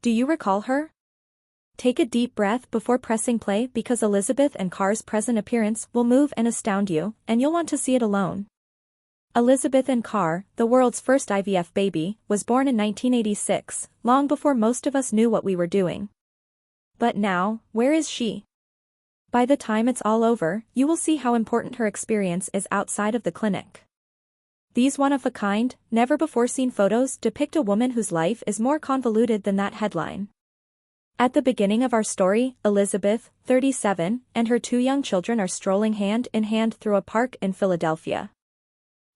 Do you recall her? Take a deep breath before pressing play because Elizabeth and Carr's present appearance will move and astound you, and you'll want to see it alone. Elizabeth Anne Carr, the world's first IVF baby, was born in 1986, long before most of us knew what we were doing. But now, where is she? By the time it's all over, you will see how important her experience is outside of the clinic. These one-of-a-kind, never-before-seen photos depict a woman whose life is more convoluted than that headline. At the beginning of our story, Elizabeth, 37, and her two young children are strolling hand in hand through a park in Philadelphia.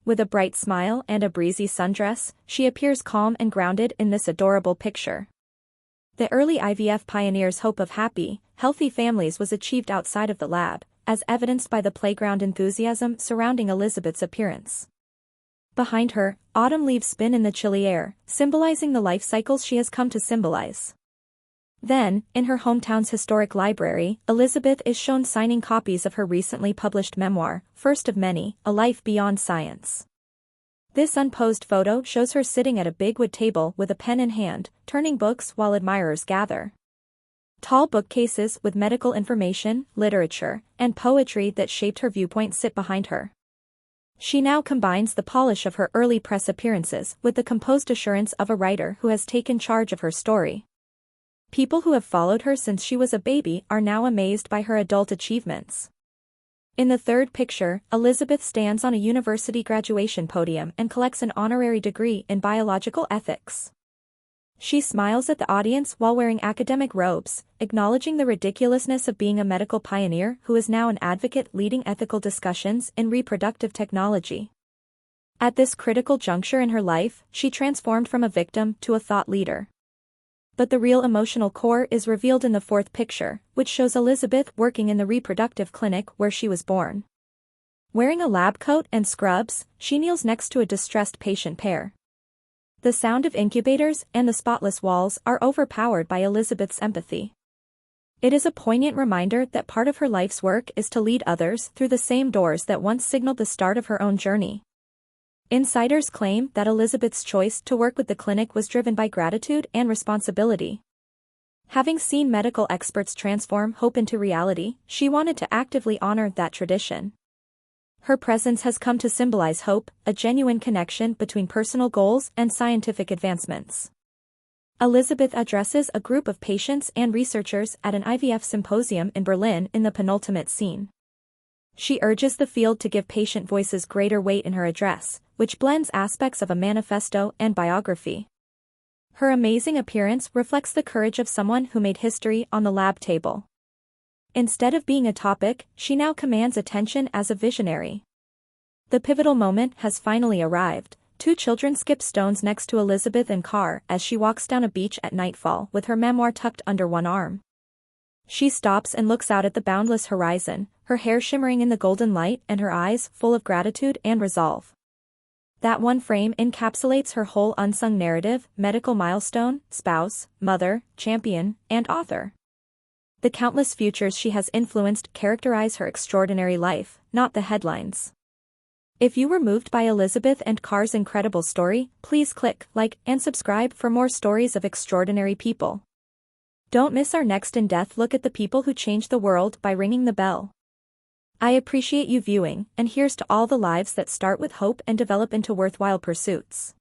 With a bright smile and a breezy sundress, she appears calm and grounded in this adorable picture. The early IVF pioneers' hope of happy, healthy families was achieved outside of the lab, as evidenced by the playground enthusiasm surrounding Elizabeth's appearance. Behind her, autumn leaves spin in the chilly air, symbolizing the life cycles she has come to symbolize. Then, in her hometown's historic library, Elizabeth is shown signing copies of her recently published memoir, First of Many, A Life Beyond Science. This unposed photo shows her sitting at a big wood table with a pen in hand, turning books while admirers gather. Tall bookcases with medical information, literature, and poetry that shaped her viewpoint sit behind her. She now combines the polish of her early press appearances with the composed assurance of a writer who has taken charge of her story. People who have followed her since she was a baby are now amazed by her adult achievements. In the third picture, Elizabeth stands on a university graduation podium and collects an honorary degree in biological ethics. She smiles at the audience while wearing academic robes, acknowledging the ridiculousness of being a medical pioneer who is now an advocate leading ethical discussions in reproductive technology. At this critical juncture in her life, she transformed from a victim to a thought leader. But the real emotional core is revealed in the fourth picture, which shows Elizabeth working in the reproductive clinic where she was born. Wearing a lab coat and scrubs, she kneels next to a distressed patient pair. The sound of incubators and the spotless walls are overpowered by Elizabeth's empathy. It is a poignant reminder that part of her life's work is to lead others through the same doors that once signaled the start of her own journey. Insiders claim that Elizabeth's choice to work with the clinic was driven by gratitude and responsibility. Having seen medical experts transform hope into reality, she wanted to actively honor that tradition. Her presence has come to symbolize hope, a genuine connection between personal goals and scientific advancements. Elizabeth addresses a group of patients and researchers at an IVF symposium in Berlin in the penultimate scene. She urges the field to give patient voices greater weight in her address, which blends aspects of a manifesto and biography. Her amazing appearance reflects the courage of someone who made history on the lab table. Instead of being a topic, she now commands attention as a visionary. The pivotal moment has finally arrived. Two children skip stones next to Elizabeth Anne Carr as she walks down a beach at nightfall with her memoir tucked under one arm. She stops and looks out at the boundless horizon, her hair shimmering in the golden light and her eyes full of gratitude and resolve. That one frame encapsulates her whole unsung narrative: medical milestone, spouse, mother, champion, and author. The countless futures she has influenced characterize her extraordinary life, not the headlines. If you were moved by Elizabeth Anne Carr's incredible story, please click like and subscribe for more stories of extraordinary people. Don't miss our next in-depth look at the people who changed the world by ringing the bell. I appreciate you viewing, and here's to all the lives that start with hope and develop into worthwhile pursuits.